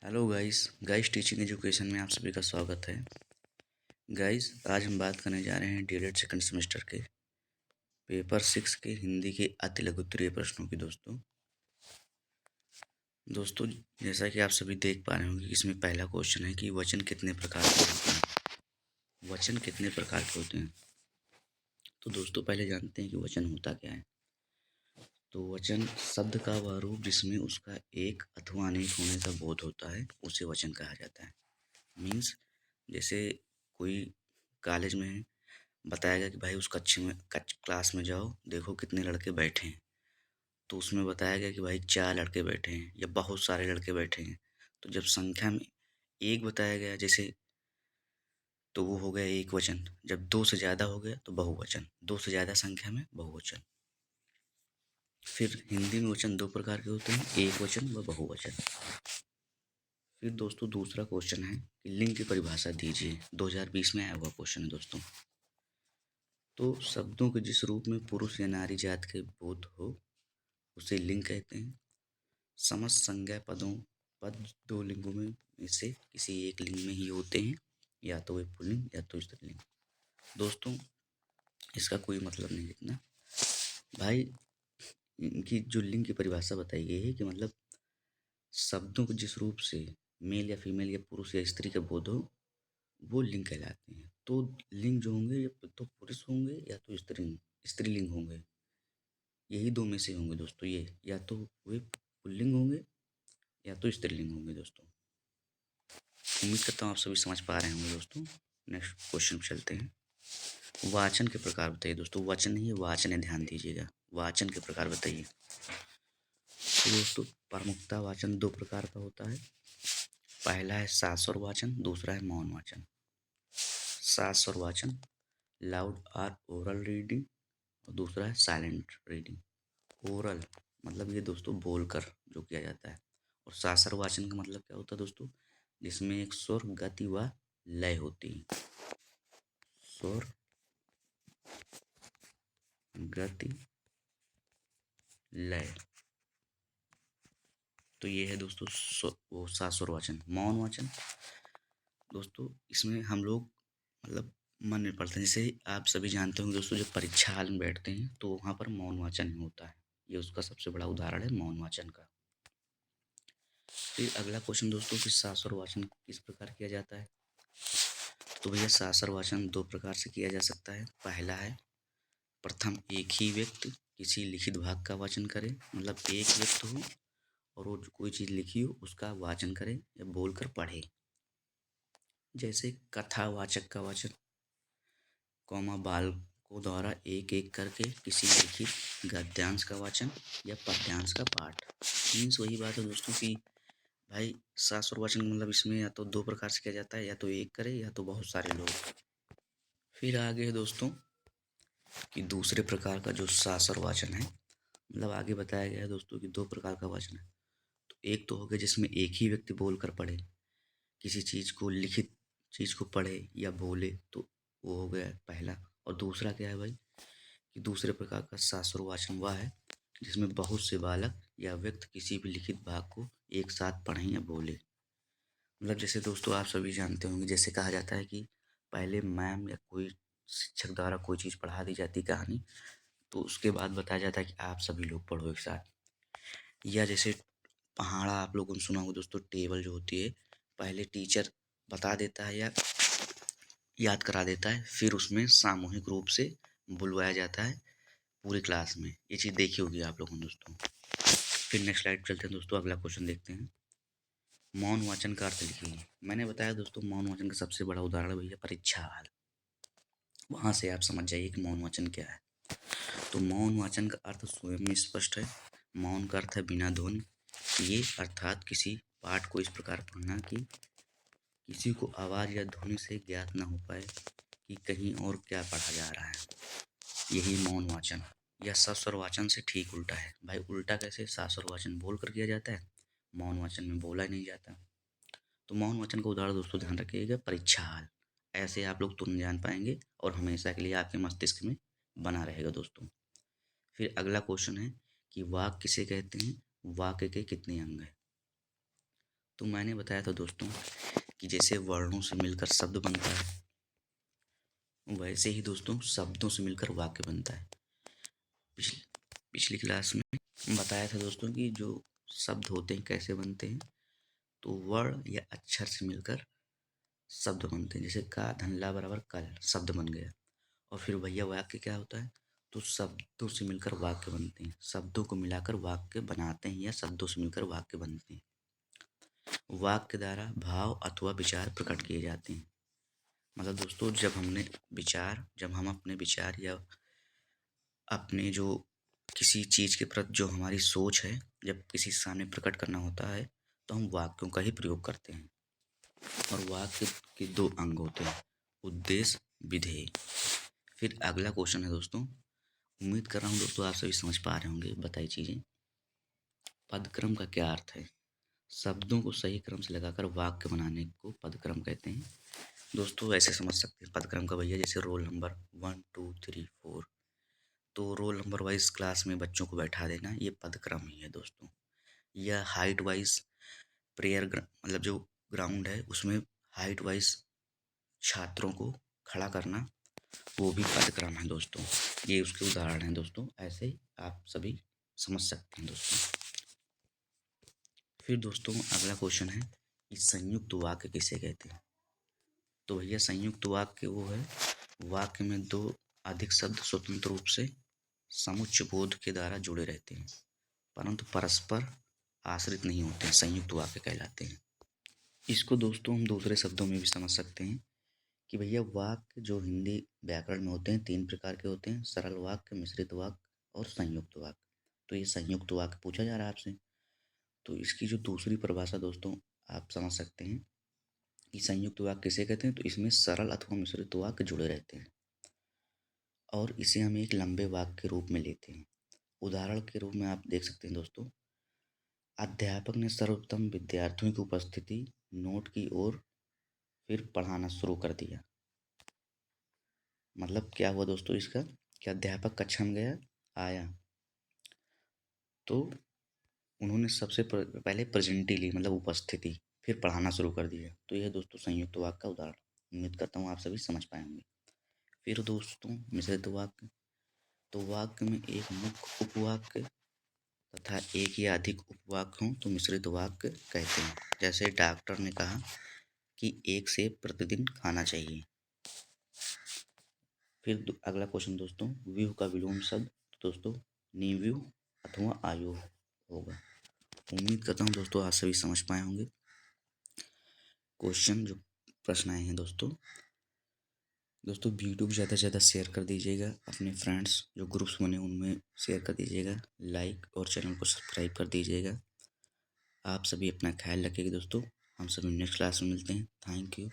Hello guys teaching education में आप सभी का स्वागत है। गाइस आज हम बात करने जा रहे हैं डीएलएड सेकंड सेमेस्टर के पेपर 6 के हिंदी के अति लघुत्तरीय प्रश्नों की। दोस्तों जैसा कि आप सभी देख पा रहे होंगे, इसमें पहला क्वेश्चन है कि वचन कितने प्रकार के होते हैं। वचन कितने प्रकार के होते हैं, तो दोस्तों पहले जानते हैं कि वचन होता क्या है। तो वचन शब्द का वह रूप जिसमें उसका एक अथवा अनेक होने का बोध होता है, उसे वचन कहा जाता है। मीन्स जैसे कोई कॉलेज में है, बताया गया कि भाई उस कक्षा में क्लास में जाओ, देखो कितने लड़के बैठे हैं। तो उसमें बताया गया कि भाई 4 लड़के बैठे हैं या बहुत सारे लड़के बैठे हैं। तो जब संख्या में एक बताया गया जैसे, तो वो हो गया एक वचन। जब 2 से ज़्यादा हो गया तो बहुवचन, 2 से ज़्यादा संख्या में बहुवचन। फिर हिंदी में वचन 2 प्रकार के होते हैं, एक वचन व बहुवचन। फिर दोस्तों दूसरा क्वेश्चन है कि लिंग की परिभाषा दीजिए। 2020 में आया हुआ क्वेश्चन है दोस्तों। तो शब्दों के जिस रूप में पुरुष या नारी जात के बोध हो उसे लिंग कहते हैं। समस्त संज्ञा पद दो लिंगों में से किसी एक लिंग में ही होते हैं, या तो वे पुल्लिंग या तो स्त्रीलिंग। दोस्तों इसका कोई मतलब नहीं लिखना भाई। इनकी जो लिंग की परिभाषा बताई गई है कि मतलब शब्दों के जिस रूप से मेल या फीमेल या पुरुष या स्त्री का बोध हो, वो लिंग कहलाते हैं। तो लिंग जो होंगे या तो पुरुष होंगे या तो स्त्रीलिंग होंगे। यही दो में से होंगे दोस्तों। ये या तो वे पुल्लिंग होंगे या तो स्त्रीलिंग होंगे दोस्तों। उम्मीद करता हूँ आप सभी समझ पा रहे होंगे दोस्तों। नेक्स्ट क्वेश्चन पे चलते हैं। वाचन के प्रकार बताइए दोस्तों। वचन नहीं है, वाचन है, ध्यान दीजिएगा। वाचन के प्रकार बताइए। तो दोस्तों प्रमुखता वाचन 2 प्रकार का होता है। पहला है शास्वर वाचन, दूसरा है मौन वाचन। शास्वर वाचन लाउड और ओरल रीडिंग, और दूसरा है साइलेंट रीडिंग। ओरल मतलब ये दोस्तों बोलकर जो किया जाता है, और शास्त्र वाचन का मतलब क्या होता है दोस्तों, जिसमें एक स्वर, गति व लय होती है। स्वर, गति, लय। तो ये है दोस्तों वो शास्त्र वाचन। मौन वाचन दोस्तों इसमें हम लोग मतलब मन में पढ़ते हैं। जैसे आप सभी जानते होंगे दोस्तों, जब परीक्षा हाल में बैठते हैं तो वहाँ पर मौन वाचन ही होता है। ये उसका सबसे बड़ा उदाहरण है मौन वाचन का। फिर अगला क्वेश्चन दोस्तों कि शास्त्र वाचन किस प्रकार किया जाता है। तो भैया शास्त्र वाचन 2 प्रकार से किया जा सकता है। पहला है प्रथम एक ही व्यक्ति किसी लिखित भाग का वाचन करे, मतलब एक व्यक्ति हो और वो कोई चीज़ लिखी हो उसका वाचन करे या बोलकर पढ़े। जैसे कथावाचक का वाचन, बालकों द्वारा एक एक करके किसी लिखित गद्यांश का वाचन या पद्यांश का पाठ। मीन्स वही बात है दोस्तों कि भाई शास्त्र वाचन मतलब इसमें या तो 2 प्रकार से किया जाता है, या तो एक करे या तो बहुत सारे लोग। फिर आगे है दोस्तों कि दूसरे प्रकार का जो शास्त्र वाचन है, मतलब आगे बताया गया है दोस्तों कि 2 प्रकार का वाचन है। तो एक तो हो गया जिसमें एक ही व्यक्ति बोलकर पढ़े, किसी चीज़ को, लिखित चीज़ को पढ़े या बोले, तो वो हो गया पहला। और दूसरा क्या है भाई कि दूसरे प्रकार का शास्त्र वाचन वह है जिसमें बहुत से बालक या व्यक्ति किसी भी लिखित भाग को एक साथ पढ़ें या बोले। मतलब जैसे दोस्तों आप सभी जानते होंगे, जैसे कहा जाता है कि पहले मैम या कोई शिक्षक द्वारा कोई चीज़ पढ़ा दी जाती कहानी, तो उसके बाद बताया जाता है कि आप सभी लोग पढ़ो एक साथ। या जैसे पहाड़ा आप लोगों ने सुना होगा दोस्तों, टेबल जो होती है, पहले टीचर बता देता है या याद करा देता है, फिर उसमें सामूहिक रूप से बुलवाया जाता है पूरी क्लास में। ये चीज़ देखी होगी आप लोगों ने दोस्तों। फिर नेक्स्ट स्लाइड चलते हैं दोस्तों, अगला क्वेश्चन देखते हैं। मौन वाचन का अर्थ लिखिए। मैंने बताया दोस्तों मौन वाचन का सबसे बड़ा उदाहरण भैया परीक्षा हाल। वहाँ से आप समझ जाइए कि मौन वाचन क्या है। तो मौन वाचन का अर्थ स्वयं में स्पष्ट है। मौन का अर्थ है बिना ध्वनि। ये अर्थात किसी पाठ को इस प्रकार पढ़ना कि किसी को आवाज़ या ध्वनि से ज्ञात न हो पाए कि कहीं और क्या पढ़ा जा रहा है। यही मौन वाचन या सस्वर वाचन से ठीक उल्टा है। भाई उल्टा कैसे? सस्वर वाचन बोल कर किया जाता है, मौन वाचन में बोला नहीं जाता। तो मौन वाचन का उदाहरण दोस्तों ध्यान रखिएगा, परीक्षा हाल। ऐसे आप लोग तुरंत जान पाएंगे और हमेशा के लिए आपके मस्तिष्क में बना रहेगा दोस्तों। फिर अगला क्वेश्चन है कि वाक्य किसे कहते हैं, वाक्य के कितने अंग हैं। तो मैंने बताया था दोस्तों कि जैसे वर्णों से मिलकर शब्द बनता है, वैसे ही दोस्तों शब्दों से मिलकर वाक्य बनता है। पिछली पिछली क्लास में बताया था दोस्तों कि जो शब्द होते हैं कैसे बनते हैं। तो वर्ण या अक्षर से मिलकर शब्द बनते हैं। जैसे का धनला बराबर कल शब्द बन गया। और फिर भैया वाक्य क्या होता है? तो शब्दों से मिलकर वाक्य बनते हैं। शब्दों को मिलाकर वाक्य बनाते हैं या शब्दों से मिलकर वाक्य बनते हैं। वाक्य द्वारा भाव अथवा विचार प्रकट किए जाते हैं। मतलब दोस्तों जब हम अपने विचार या अपने जो किसी चीज़ के प्रति जो हमारी सोच है, जब किसी के सामने प्रकट करना होता है तो हम वाक्यों का ही प्रयोग करते हैं। और वाक्य के दो अंग होते हैं, उद्देश्य, विधेय। फिर अगला क्वेश्चन है दोस्तों, उम्मीद कर रहा हूँ दोस्तों आप सभी समझ पा रहे होंगे बताई चीज़ें। पदक्रम का क्या अर्थ है? शब्दों को सही क्रम से लगाकर वाक्य बनाने को पदक्रम कहते हैं। दोस्तों ऐसे समझ सकते हैं पदक्रम का भैया, जैसे रोल नंबर 1 2 3 4, तो रोल नंबर वाइज क्लास में बच्चों को बैठा देना, ये पदक्रम ही है दोस्तों। या हाइट वाइज मतलब जो ग्राउंड है उसमें हाइट वाइज छात्रों को खड़ा करना, वो भी पदक्रम है दोस्तों। ये उसके उदाहरण हैं दोस्तों, ऐसे ही आप सभी समझ सकते हैं दोस्तों। फिर दोस्तों अगला क्वेश्चन है कि संयुक्त वाक्य किसे कहते हैं? तो भैया संयुक्त वाक्य वो है, वाक्य में दो अधिक शब्द स्वतंत्र रूप से समुच्चय बोध के द्वारा जुड़े रहते हैं परंतु परस्पर आश्रित नहीं होते हैं, संयुक्त वाक्य कहलाते हैं। इसको दोस्तों हम दूसरे शब्दों में भी समझ सकते हैं कि भैया वाक्य जो हिंदी व्याकरण में होते हैं 3 प्रकार के होते हैं, सरल वाक्य, मिश्रित वाक्य और संयुक्त वाक्य। तो ये संयुक्त वाक्य पूछा जा रहा है आपसे, तो इसकी जो दूसरी परिभाषा दोस्तों आप समझ सकते हैं कि संयुक्त वाक्य किसे कहते हैं। तो इसमें सरल अथवा मिश्रित वाक्य जुड़े रहते हैं और इसे हम एक लंबे वाक्य के रूप में लेते हैं। उदाहरण के रूप में आप देख सकते हैं दोस्तों, अध्यापक ने सर्वप्रथम विद्यार्थियों की उपस्थिति नोट की और फिर पढ़ाना शुरू कर दिया। मतलब क्या हुआ दोस्तों इसका, कि अध्यापक कक्षा में गया, आया तो उन्होंने सबसे पहले प्रेजेंटी ली, मतलब उपस्थिति, फिर पढ़ाना शुरू कर दिया। तो यह दोस्तों संयुक्त वाक्य का उदाहरण। उम्मीद करता हूँ आप सभी समझ पाए होंगे। फिर दोस्तों मिश्रित वाक्य, तो वाक्य में एक मुख्य उपवाक्य तथा एक या अधिक उपवाक्य हों तो मिश्रित वाक्य कहते हैं। जैसे डॉक्टर ने कहा कि 1 सेब प्रतिदिन खाना चाहिए। फिर अगला क्वेश्चन दोस्तों, व्यूह का विलोम शब्द, तो दोस्तों निव्यूह अथवा आयुः होगा। उम्मीद करता हूँ दोस्तों आप सभी समझ पाए होंगे। क्वेश्चन जो प्रश्न आए हैं दोस्तों वीडियो को ज़्यादा से ज़्यादा शेयर कर दीजिएगा, अपने फ्रेंड्स जो ग्रुप्स बने उनमें शेयर कर दीजिएगा, लाइक और चैनल को सब्सक्राइब कर दीजिएगा। आप सभी अपना ख्याल रखिएगा दोस्तों। हम सभी नेक्स्ट क्लास में मिलते हैं। Thank you.